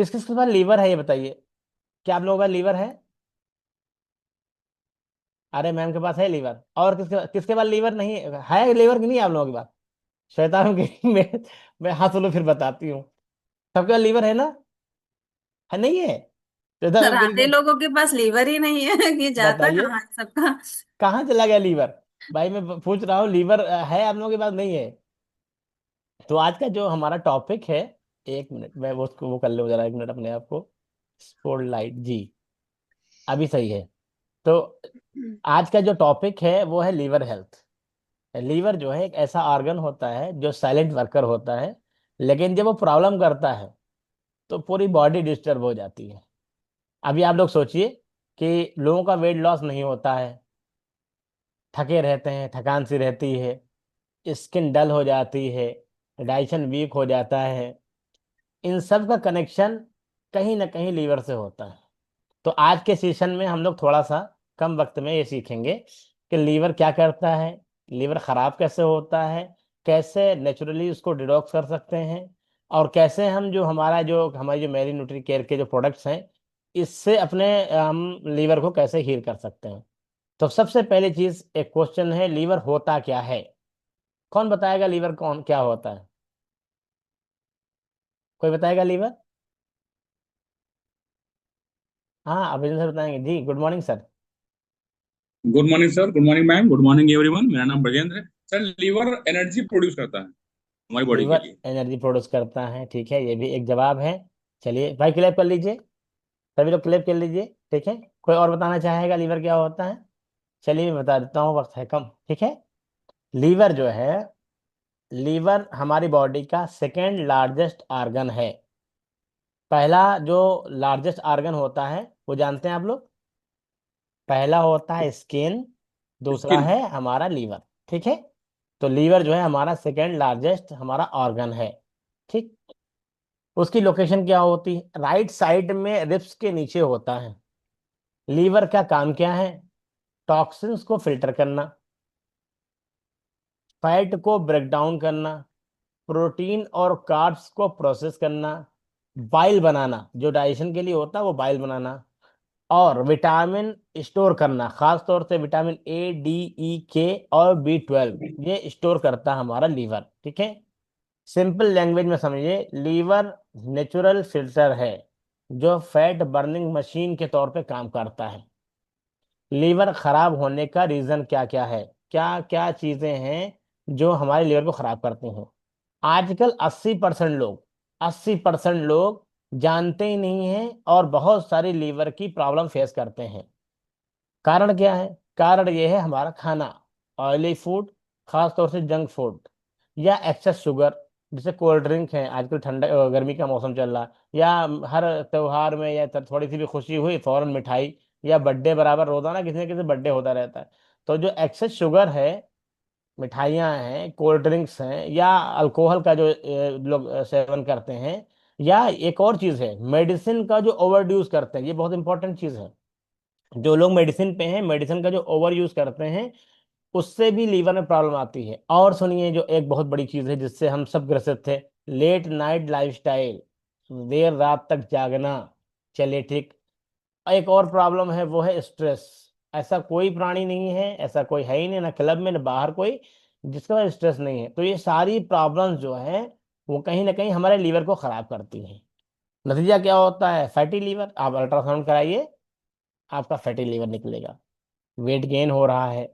किस किस के पास लीवर है ये बताइए। क्या आप लोगों के पास लीवर है? अरे मैम के पास है लीवर। और किसके पास लीवर नहीं है लीवर की नहीं है आप लोगों के पास? शैतान की मैं हाँ चलो फिर बताती हूँ। सबके पास लीवर है ना? है नहीं है? सर शैतान आधे फिर लोगों के पास लीवर ही नहीं है कि जाता बताइए कहाँ है सबका। कहाँ चला गया लीवर? भाई मैं पूछ रहा हूँ लीवर है आप लोगों के पास नहीं है? तो आज का जो हमारा टॉपिक है, एक मिनट मैं वो कर लूँ जरा, एक मिनट अपने आप को। स्पॉटलाइट जी, अभी सही है। तो आज का जो टॉपिक है वो है लीवर हेल्थ। लीवर जो है एक ऐसा ऑर्गन होता है जो साइलेंट वर्कर होता है, लेकिन जब वो प्रॉब्लम करता है तो पूरी बॉडी डिस्टर्ब हो जाती है। अभी आप लोग सोचिए कि लोगों का वेट लॉस नहीं होता है, थके रहते हैं, थकान सी रहती है, स्किन डल हो जाती है, डाइजेशन वीक हो जाता है। इन सब का कनेक्शन कहीं ना कहीं लीवर से होता है। तो आज के सेशन में हम लोग थोड़ा सा कम वक्त में ये सीखेंगे कि लीवर क्या करता है, लीवर खराब कैसे होता है, कैसे नेचुरली उसको डिटॉक्स कर सकते हैं, और कैसे हम जो हमारी जो मेरी न्यूट्री केयर के जो प्रोडक्ट्स हैं, इससे अपने हम लीवर को कैसे हील कर सकते हैं। तो सबसे पहली चीज एक क्वेश्चन है, लीवर होता क्या है? कौन बताएगा लीवर कौन क्या होता है? कोई बताएगा लीवर? हाँ अभिनंदन सर बताएंगे जी। Good morning sir. Good morning sir, good morning ma'am, good morning everyone. मेरा नाम ब्रजेंद्र है। सर लीवर एनर्जी प्रोड्यूस करता है हमारी बॉडी के लीवर लिए। एनर्जी प्रोड्यूस करता है, ठीक है, ये भी एक जवाब है। चलिए भाई क्लैप कर लीजिए, सभी लोग क्लैप कर लीजिए। ठीक है, कोई और बताना चाहेगा लीवर क्या होता है? चलिए मैं बता देता हूँ, वक्त है कम, ठीक है। लीवर जो है, लीवर हमारी बॉडी का सेकेंड लार्जेस्ट ऑर्गन है। पहला जो लार्जेस्ट ऑर्गन होता है वो जानते हैं आप लोग? पहला होता है स्किन, दूसरा स्किन। है हमारा लीवर। ठीक है, तो लीवर जो है हमारा सेकेंड लार्जेस्ट हमारा ऑर्गन है। ठीक, उसकी लोकेशन क्या होती है? राइट साइड में रिब्स के नीचे होता है। लीवर का काम क्या है? टॉक्सिन्स को फिल्टर करना, फैट को ब्रेक डाउन करना, प्रोटीन और कार्ब्स को प्रोसेस करना, बाइल बनाना, जो डाइजेशन के लिए होता है वो बाइल बनाना, और विटामिन स्टोर करना, खास तौर से vitamin A, D, E, K और B12, ये स्टोर करता है हमारा लीवर। ठीक है, सिंपल लैंग्वेज में समझिए, लीवर नेचुरल फिल्टर है जो फैट बर्निंग मशीन के तौर पे काम करता है। लीवर खराब होने का रीजन क्या क्या है, क्या क्या चीजें हैं जो हमारे लीवर को खराब करती हैं? आजकल 80% लोग जानते ही नहीं हैं और बहुत सारी लीवर की प्रॉब्लम फेस करते हैं। कारण क्या है? कारण ये है हमारा खाना, ऑयली फूड, खास तौर से जंक फूड, या एक्सेस शुगर, जैसे कोल्ड ड्रिंक है, आजकल ठंडा गर्मी का मौसम चल रहा है, या हर त्योहार में या थोड़ी सी भी खुशी हुई फौरन मिठाई, या बर्थडे बराबर रोजाना किसी न किसी बर्थडे होता रहता है। तो जो एक्सेस शुगर है, मिठाइयाँ हैं, कोल्ड ड्रिंक्स हैं, या अल्कोहल का जो लोग सेवन करते हैं, या एक और चीज़ है मेडिसिन का जो ओवर यूज करते हैं, ये बहुत इंपॉर्टेंट चीज़ है। जो लोग मेडिसिन पे हैं, मेडिसिन का जो ओवर यूज करते हैं, उससे भी लीवर में प्रॉब्लम आती है। और सुनिए, जो एक बहुत बड़ी चीज है जिससे हम सब ग्रसित थे, लेट नाइट लाइफस्टाइल, देर रात तक जागना। चलिए ठीक, एक और प्रॉब्लम है वो है स्ट्रेस। ऐसा कोई प्राणी नहीं है, ऐसा कोई है ही नहीं, ना क्लब में ना बाहर कोई, जिसका पास स्ट्रेस नहीं है। तो ये सारी प्रॉब्लम्स जो है वो कहीं ना कहीं हमारे लीवर को खराब करती हैं। नतीजा क्या होता है? Fatty liver. आप अल्ट्रासाउंड कराइए, आपका फैटी लीवर निकलेगा, वेट गेन हो रहा है,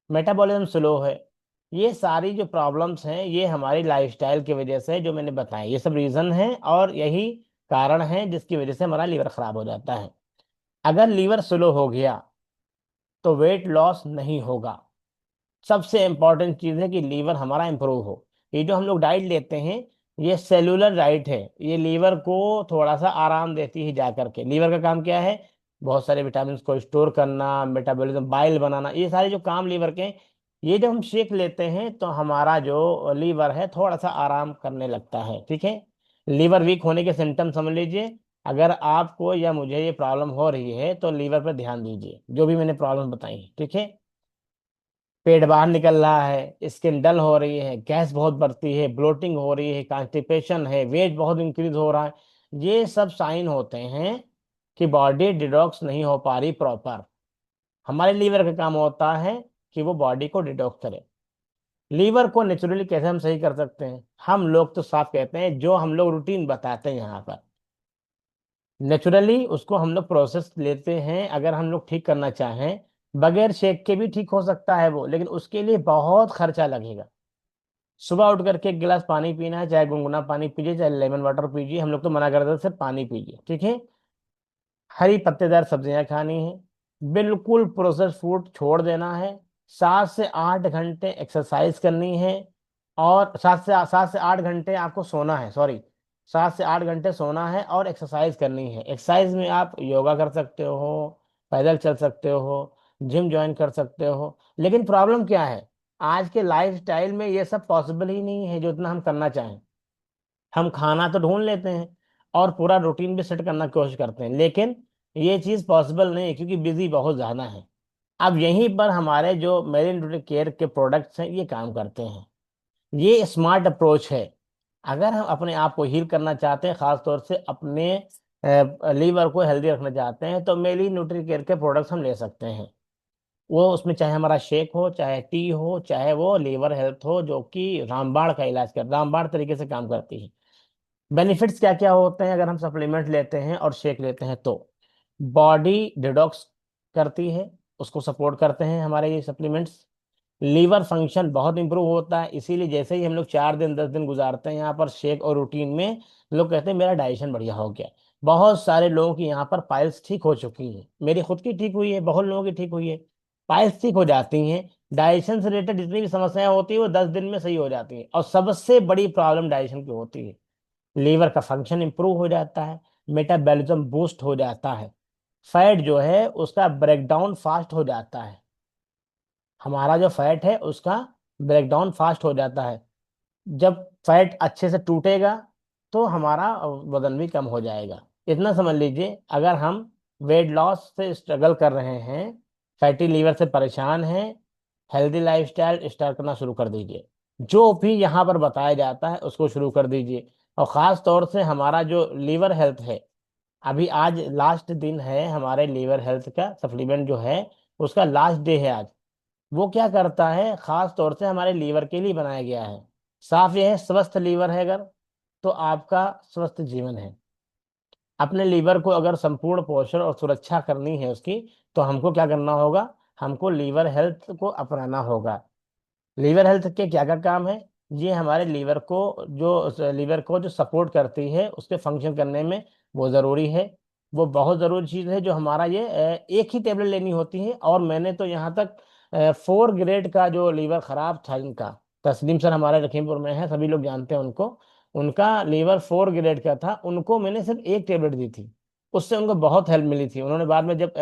मेटाबॉलिज्म स्लो है। ये सारी जो प्रॉब्लम्स हैं ये हमारी लाइफस्टाइल की वजह से, जो मैंने बताया, ये सब रीजन है और यही कारण है जिसकी वजह से हमारा लीवर खराब हो जाता है। अगर लीवर स्लो हो गया तो वेट लॉस नहीं होगा। सबसे इंपॉर्टेंट चीज है कि लीवर हमारा इंप्रूव हो। ये जो हम लोग डाइट लेते हैं, ये सेलुलर डाइट है, ये लीवर को थोड़ा सा आराम देती है। जा करके लीवर का काम क्या है? बहुत सारे विटामिन को स्टोर करना, मेटाबॉलिज्म, बाइल बनाना, ये सारे जो काम लीवर के हैं, ये जब हम शेक लेते हैं तो हमारा जो लीवर है थोड़ा सा आराम करने लगता है। ठीक है, लीवर वीक होने के सिम्टम समझ लीजिए। अगर आपको या मुझे ये प्रॉब्लम हो रही है तो लीवर पर ध्यान दीजिए, जो भी मैंने प्रॉब्लम बताई है। ठीक है, पेट बाहर निकल रहा है, स्किन डल हो रही है, गैस बहुत बढ़ती है, ब्लोटिंग हो रही है, कॉन्स्टिपेशन है, वेट बहुत इंक्रीज हो रहा है, ये सब साइन होते हैं कि बॉडी डिटॉक्स नहीं हो पा रही प्रॉपर। हमारे लीवर का काम होता है कि वो बॉडी को डिटॉक्स करे। लीवर को नेचुरली कैसे हम सही कर सकते हैं? हम लोग तो साफ कहते हैं, जो हम लोग रूटीन बताते हैं यहाँ पर, नेचुरली उसको हम लोग प्रोसेस लेते हैं। अगर हम लोग ठीक करना चाहें, बगैर शेक के भी ठीक हो सकता है वो, लेकिन उसके लिए बहुत खर्चा लगेगा। सुबह उठ करके एक गिलास पानी पीना है, चाहे गुनगुना पानी पीजिए चाहे लेमन वाटर पीजिए, हम लोग तो मना करते हैं सिर्फ पानी पीजिए, ठीक है। हरी पत्तेदार सब्जियां खानी है, बिल्कुल प्रोसेस फूड छोड़ देना है। 7 से 8 घंटे एक्सरसाइज करनी है, और 7 से 8 घंटे आपको सोना है, सॉरी, 7 से 8 घंटे सोना है और एक्सरसाइज करनी है। एक्सरसाइज में आप योगा कर सकते हो, पैदल चल सकते हो, जिम ज्वाइन कर सकते हो। लेकिन प्रॉब्लम क्या है, आज के लाइफस्टाइल में ये सब पॉसिबल ही नहीं है जो इतना हम करना चाहें। हम खाना तो ढूंढ लेते हैं और पूरा रूटीन भी सेट करना की कोशिश करते हैं, लेकिन ये चीज़ पॉसिबल नहीं है क्योंकि बिजी बहुत ज़्यादा है। अब यहीं पर हमारे जो मेरिन ड्यूटी केयर के प्रोडक्ट्स हैं ये काम करते हैं। ये स्मार्ट अप्रोच है। अगर हम अपने आप को हील करना चाहते हैं, खास तौर से अपने लीवर को हेल्दी रखना चाहते हैं, तो मेरी न्यूट्री केयर के प्रोडक्ट्स हम ले सकते हैं। वो उसमें चाहे हमारा शेक हो, चाहे टी हो, चाहे वो लीवर हेल्थ हो, जो कि रामबाण का इलाज कर रामबाण तरीके से काम करती है। बेनिफिट्स क्या क्या होते हैं अगर हम सप्लीमेंट लेते हैं और शेक लेते हैं? तो बॉडी डिटॉक्स करती है, उसको सपोर्ट करते हैं हमारे ये सप्लीमेंट्स। लीवर फंक्शन बहुत इंप्रूव होता है, इसीलिए जैसे ही हम लोग 4 दिन 10 दिन गुजारते हैं यहाँ पर शेक और रूटीन में, लोग कहते हैं मेरा डाइजेशन बढ़िया हो गया। बहुत सारे लोगों की यहाँ पर पाइल्स ठीक हो चुकी है, मेरी खुद की ठीक हुई है, बहुत लोगों की ठीक हुई है। पाइल्स ठीक हो जाती हैं। डाइजेशन से रिलेटेड जितनी भी समस्याएं होती है वो 10 दिन में सही हो जाती है, और सबसे बड़ी प्रॉब्लम डाइजेशन की होती है। लीवर का फंक्शन इंप्रूव हो जाता है, मेटाबॉलिज्म बूस्ट हो जाता है, फैट जो है उसका ब्रेकडाउन फास्ट हो जाता है। हमारा जो फैट है उसका ब्रेकडाउन फास्ट हो जाता है। जब फैट अच्छे से टूटेगा तो हमारा वजन भी कम हो जाएगा। इतना समझ लीजिए, अगर हम वेट लॉस से स्ट्रगल कर रहे हैं, फैटी लीवर से परेशान हैं, हेल्दी लाइफस्टाइल स्टार्ट करना शुरू कर दीजिए। जो भी यहाँ पर बताया जाता है उसको शुरू कर दीजिए। और ख़ास तौर से हमारा जो लीवर हेल्थ है, अभी आज लास्ट दिन है हमारे लीवर हेल्थ का सप्लीमेंट जो है, उसका लास्ट डे है आज। वो क्या करता है, खास तौर से हमारे लीवर के लिए बनाया गया है। साफ ये है, स्वस्थ लीवर है अगर, तो आपका स्वस्थ जीवन है। अपने लीवर को अगर संपूर्ण पोषण और सुरक्षा करनी है उसकी, तो हमको क्या करना होगा, हमको लीवर हेल्थ को अपनाना होगा। लीवर हेल्थ के क्या क्या काम है? ये हमारे लीवर को जो सपोर्ट करती है उसके फंक्शन करने में, वो ज़रूरी है। वो बहुत ज़रूरी चीज़ है जो हमारा ये एक ही टेबलेट लेनी होती है। और मैंने तो यहाँ तक 4 ग्रेड का जो लीवर खराब था इनका, तस्लीम सर हमारे लखीमपुर में है, सभी लोग जानते हैं उनको, उनका लीवर 4 ग्रेड का था, उनको मैंने सिर्फ एक टेबलेट दी थी। उससे उनको बहुत हेल्प मिली थी। उन्होंने बाद में जब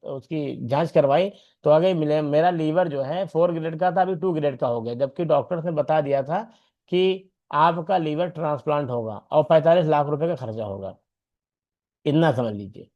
उसकी जांच करवाई तो आगे मिले मेरा लीवर जो है 4 ग्रेड का था, अभी 2 ग्रेड का हो गया, जबकि डॉक्टर्स ने बता दिया था कि आपका लीवर ट्रांसप्लांट होगा और 45 लाख रुपए का खर्चा होगा। इतना समझ लीजिए।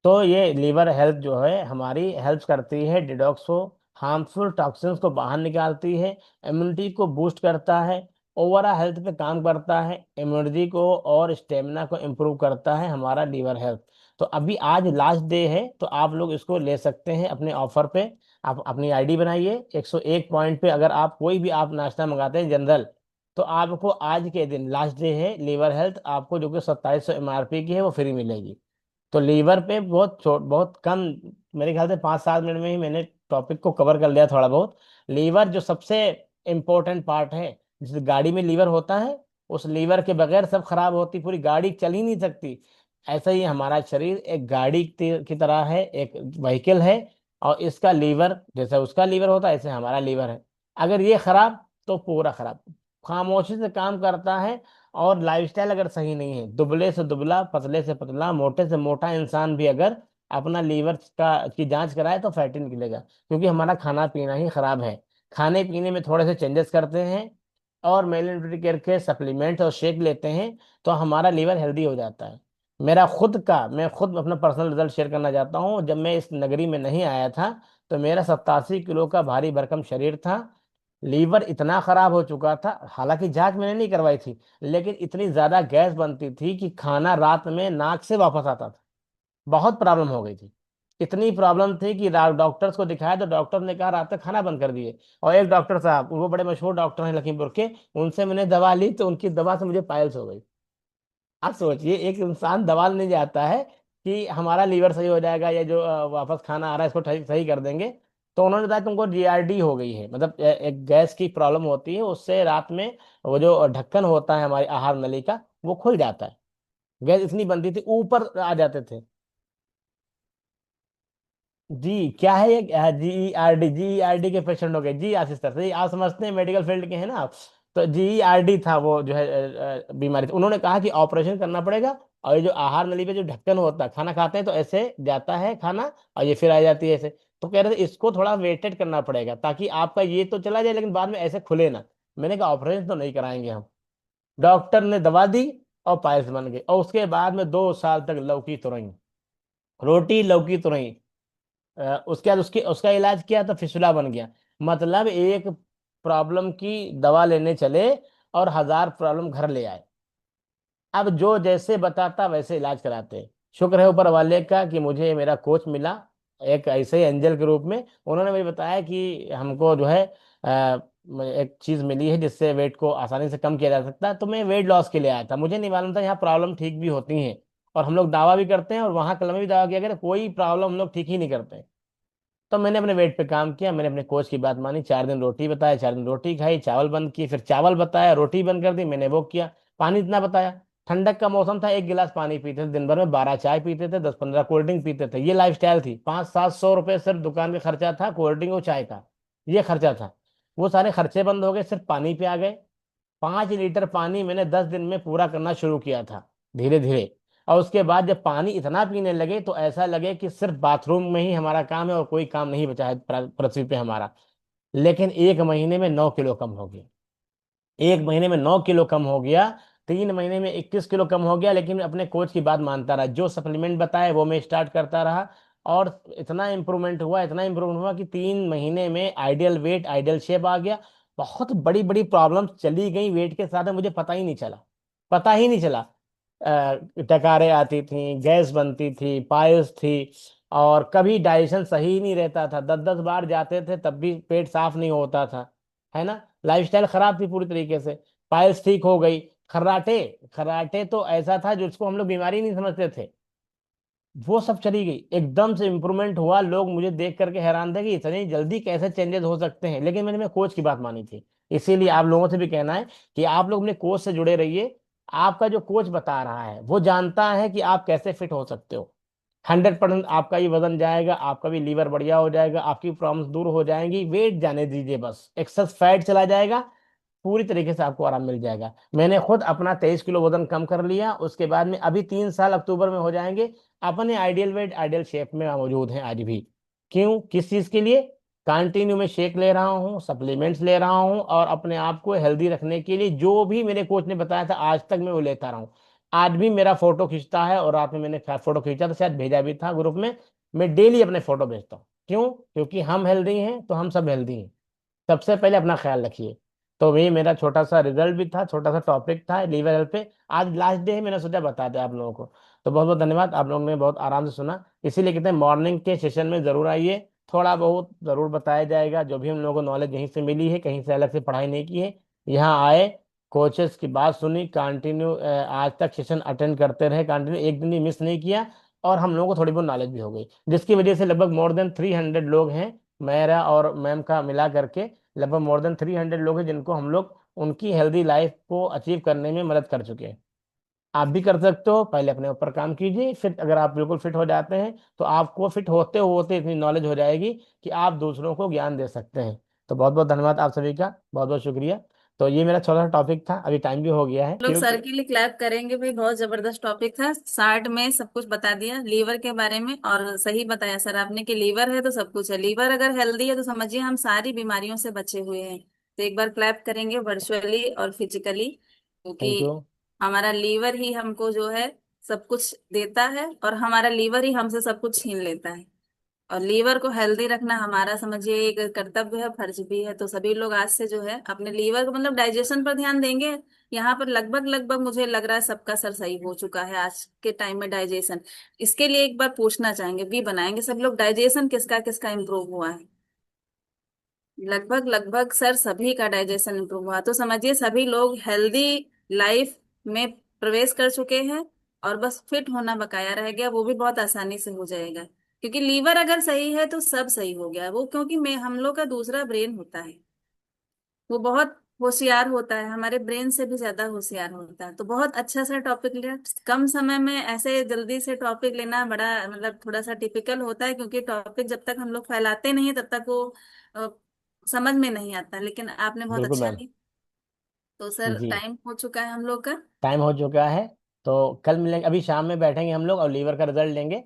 तो ये लीवर हेल्थ जो है हमारी हेल्प करती है, डिटॉक्स को, हार्मफुल टॉक्सिन्स को बाहर निकालती है, इम्यूनिटी को बूस्ट करता है, ओवरऑल हेल्थ पे काम करता है, इम्यूनिटी को और स्टेमिना को इम्प्रूव करता है हमारा लीवर हेल्थ। तो अभी आज लास्ट डे है, तो आप लोग इसको ले सकते हैं अपने ऑफर पे। आप अपनी आईडी बनाइए, 101 पॉइंट पे अगर आप कोई भी आप नाश्ता मंगाते हैं जनरल, तो आपको आज के दिन लास्ट डे है लीवर हेल्थ, आपको जो कि 2700 MRP की है वो फ्री मिलेगी। तो लीवर पे बहुत कम, मेरे ख्याल से 5 7 मिनट में ही मैंने टॉपिक को कवर कर लिया थोड़ा बहुत। लीवर जो सबसे इम्पोर्टेंट पार्ट है, जिस गाड़ी में लीवर होता है, उस लीवर के बगैर सब खराब होती, पूरी गाड़ी चल ही नहीं सकती। ऐसा ही हमारा शरीर एक गाड़ी की तरह है, एक व्हीकल है, और इसका लीवर जैसे उसका लीवर होता है ऐसे हमारा लीवर है। अगर ये खराब तो पूरा खराब। खामोशी से काम करता है। और लाइफस्टाइल अगर सही नहीं है, दुबले से दुबला, पतले से पतला, मोटे से मोटा इंसान भी अगर अपना लीवर का की जांच कराए तो फैटी निकलेगा, क्योंकि हमारा खाना पीना ही खराब है। खाने पीने में थोड़े से चेंजेस करते हैं और मेलिन केयर के सप्लीमेंट और शेक लेते हैं, तो हमारा लीवर हेल्दी हो जाता है। मैं खुद अपना पर्सनल रिजल्ट शेयर करना चाहता हूँ। जब मैं इस नगरी में नहीं आया था, तो मेरा 87 किलो का भारी भरकम शरीर था, लीवर इतना खराब हो चुका था, हालांकि जांच मैंने नहीं करवाई थी, लेकिन इतनी ज्यादा गैस बनती थी कि खाना रात में नाक से वापस आता था। बहुत प्रॉब्लम हो गई थी। इतनी प्रॉब्लम थी कि डॉक्टर्स को दिखाया तो डॉक्टर ने कहा रात तक खाना बंद कर दिए। और एक डॉक्टर साहब, वो बड़े मशहूर डॉक्टर हैं लखीमपुर के, उनसे मैंने दवा ली तो उनकी दवा से मुझे पाइल्स हो गई। आप सोचिए, एक इंसान दवा लेने जाता है कि हमारा लीवर सही हो जाएगा, या जो वापस खाना आ रहा है इसको सही सही कर देंगे, तो उन्होंने बताया तुमको जीआरडी हो गई है, मतलब एक गैस की प्रॉब्लम होती है, उससे रात में वो जो ढक्कन होता है हमारी आहार नली का, वो खुल जाता है। गैस इतनी बनती थी, ऊपर आ जाते थे। जी क्या है ये? जीईआरडी के पेशेंट हो गए जी, आशीष सर सही, आप समझते हैं, मेडिकल फील्ड के हैं ना आप। तो जीईआरडी था वो जो है बीमारी थी। उन्होंने कहा कि ऑपरेशन करना पड़ेगा, और ये जो आहार नली पे जो ढक्कन होता है, खाना खाते हैं तो ऐसे जाता है खाना, और ये फिर आ जाती है ऐसे। तो कह रहे थे इसको थोड़ा वेटेड करना पड़ेगा, ताकि आपका ये तो चला जाए लेकिन बाद में ऐसे खुले ना। मैंने कहा ऑपरेशन तो नहीं कराएंगे हम। डॉक्टर ने दवा दी और पायल्स बन गए, और उसके बाद में 2 साल तक लौकी तुरई, रोटी लौकी तुरई। उसके बाद उसकी उसका इलाज किया तो फिसुला बन गया। मतलब एक प्रॉब्लम की दवा लेने चले और 1000 प्रॉब्लम घर ले आए। अब जो जैसे बताता वैसे इलाज कराते। शुक्र है ऊपर वाले का कि मुझे मेरा कोच मिला, एक ऐसे ही एंजल के रूप में। उन्होंने मुझे बताया कि हमको जो है एक चीज मिली है जिससे वेट को आसानी से कम किया जा सकता है। तो मैं वेट लॉस के लिए आया था, मुझे नहीं मालूम था यहाँ प्रॉब्लम ठीक भी होती हैं। और हम लोग दावा भी करते हैं, और वहां कल में भी दावा किया गया था, कोई प्रॉब्लम हम लोग ठीक ही नहीं करते। तो मैंने अपने वेट पे काम किया, मैंने अपने कोच की बात मानी, 4 दिन रोटी बताया, 4 दिन रोटी खाई, चावल बंद किए, फिर चावल बताया, रोटी बंद कर दी, मैंने वो किया। पानी इतना बताया, ठंडक का मौसम था, 1 गिलास पानी पीते थे दिन भर में, 12 चाय पीते थे, 10-15 कोल्ड ड्रिंक पीते थे। ये लाइफ थी। 500-700 रुपये सिर्फ दुकान का खर्चा था, कोल्ड ड्रिंक और चाय का, ये खर्चा था। वो सारे खर्चे बंद हो गए, सिर्फ पानी पे आ गए। 5 लीटर पानी मैंने 10 दिन में पूरा करना शुरू किया था, धीरे धीरे। और उसके बाद जब पानी इतना पीने लगे तो ऐसा लगे कि सिर्फ बाथरूम में ही हमारा काम है और कोई काम नहीं बचा है पृथ्वी पे हमारा। लेकिन 1 महीने में 9 किलो कम हो गया। 1 महीने में 9 किलो कम हो गया। 3 महीने में 21 किलो कम हो गया। लेकिन अपने कोच की बात मानता रहा, जो सप्लीमेंट बताए वो मैं स्टार्ट करता रहा। और इतना इंप्रूवमेंट हुआ, इतना इंप्रूवमेंट हुआ कि 3 महीने में आइडियल वेट, आइडियल शेप आ गया। बहुत बड़ी बड़ी प्रॉब्लम चली गई वेट के साथ में, मुझे पता ही नहीं चला। पता ही नहीं चला। डकारें आती थी, गैस बनती थी, पायल्स थी, और कभी डाइजेशन सही ही नहीं रहता था, 10-10 बार जाते थे तब भी पेट साफ नहीं होता था, है ना। लाइफस्टाइल खराब थी पूरी तरीके से। पाइल्स ठीक हो गई। खर्राटे, खर्राटे तो ऐसा था जिसको हम लोग बीमारी नहीं समझते थे, वो सब चली गई। एकदम से इंप्रूवमेंट हुआ, लोग मुझे देख करके हैरान थे कि इतनी जल्दी कैसे चेंजेस हो सकते हैं। लेकिन मैंने कोच की बात मानी थी। इसीलिए आप लोगों से भी कहना है कि आप लोग अपने कोच से जुड़े रहिए। आपका जो कोच बता रहा है वो जानता है कि आप कैसे फिट हो सकते हो। 100% आपका ये वजन जाएगा, आपका भी लीवर बढ़िया हो जाएगा, आपकी प्रॉब्लम्स दूर हो जाएंगी। वेट जाने दीजिए, बस एक्सेस फैट चला जाएगा, पूरी तरीके से आपको आराम मिल जाएगा। मैंने खुद अपना 23 किलो वजन कम कर लिया, उसके बाद में अभी 3 साल अक्टूबर में हो जाएंगे, अपने आइडियल वेट, आइडियल शेप में मौजूद हैं आज भी। क्यों? किस चीज के लिए? कंटिन्यू में शेक ले रहा हूँ, सप्लीमेंट्स ले रहा हूँ, और अपने आप को हेल्दी रखने के लिए जो भी मेरे कोच ने बताया था आज तक मैं वो लेता रहा हूँ। आज भी मेरा फोटो खींचता है, और रात में मैंने फोटो खींचा तो शायद भेजा भी था ग्रुप में। मैं डेली अपने फोटो भेजता हूँ। क्यों? क्योंकि हम हेल्दी हैं तो हम सब हेल्दी हैं। सबसे पहले अपना ख्याल रखिए। तो वही मेरा छोटा सा रिजल्ट भी था, छोटा सा टॉपिक था लीवर हेल्थ पे। आज लास्ट डे है, मैंने सोचा बता दें आप लोगों को। तो बहुत बहुत धन्यवाद, आप लोगों ने बहुत आराम से सुना। इसीलिए कहते हैं मॉर्निंग के सेशन में जरूर आइए, थोड़ा बहुत जरूर बताया जाएगा। जो भी हम लोगों को नॉलेज यहीं से मिली है, कहीं से अलग से पढ़ाई नहीं की है, यहाँ आए, कोचेस की बात सुनी, कंटिन्यू आज तक सेशन अटेंड करते रहे, कंटिन्यू एक दिन भी मिस नहीं किया। और हम लोगों को थोड़ी बहुत नॉलेज भी हो गई, जिसकी वजह से लगभग मोर देन 300 लोग हैं, मेरा और मैम का मिला करके लगभग मोर देन 300 लोग हैं जिनको हम लोग उनकी हेल्दी लाइफ को अचीव करने में मदद कर चुके हैं। आप भी कर सकते हो। पहले अपने ऊपर काम कीजिए, फिर अगर आप बिल्कुल फिट हो जाते हैं तो आपको फिट होते होते इतनी नॉलेज हो जाएगी कि आप दूसरों को ज्ञान दे सकते हैं। तो बहुत बहुत धन्यवाद आप सभी का, बहुत बहुत शुक्रिया। तो ये मेरा छोटा सा टॉपिक था, अभी टाइम भी हो गया है लोग सर क्योंकि के लिए क्लैप करेंगे भाई, बहुत जबरदस्त टॉपिक था। 60 में सब कुछ बता दिया लीवर के बारे में, और सही बताया सर आपने कि लीवर है तो सब कुछ है। लीवर अगर हेल्दी है तो समझिए हम सारी बीमारियों से बचे हुए हैं। तो एक बार क्लैप करेंगे वर्चुअली और फिजिकली, क्योंकि थैंक यू। हमारा लीवर ही हमको जो है सब कुछ देता है, और हमारा लीवर ही हमसे सब कुछ छीन लेता है। और लीवर को हेल्दी रखना हमारा समझिए एक कर्तव्य है, फर्ज भी है। तो सभी लोग आज से जो है अपने लीवर को मतलब डाइजेशन पर ध्यान देंगे। यहाँ पर लगभग लगभग मुझे लग रहा है सबका सर सही हो चुका है आज के टाइम में डाइजेशन। इसके लिए एक बार पूछना चाहेंगे, भी बनाएंगे सब लोग, डाइजेशन किसका किसका इम्प्रूव हुआ है? लगभग लगभग सर सभी का डाइजेशन इम्प्रूव हुआ, तो समझिए सभी लोग हेल्दी लाइफ में प्रवेश कर चुके हैं। और बस फिट होना बकाया रह गया, वो भी बहुत आसानी से हो जाएगा। क्योंकि लीवर अगर सही है तो सब सही हो गया। वो क्योंकि मैं हम लोग का दूसरा ब्रेन होता है, वो बहुत होशियार होता है, हमारे ब्रेन से भी ज्यादा होशियार होता है। तो बहुत अच्छा सा टॉपिक लिया, कम समय में ऐसे जल्दी से टॉपिक लेना बड़ा मतलब थोड़ा सा टिपिकल होता है, क्योंकि टॉपिक जब तक हम लोग फैलाते नहीं तब तक वो अ, समझ में नहीं आता। लेकिन आपने बहुत बिल्कुल अच्छा मैम। लिया। तो सर जी, टाइम हो चुका है हम लोग का। टाइम हो चुका है। तो कल मिलेंगे, अभी शाम में बैठेंगे हम लोग और लीवर का रिजल्ट लेंगे।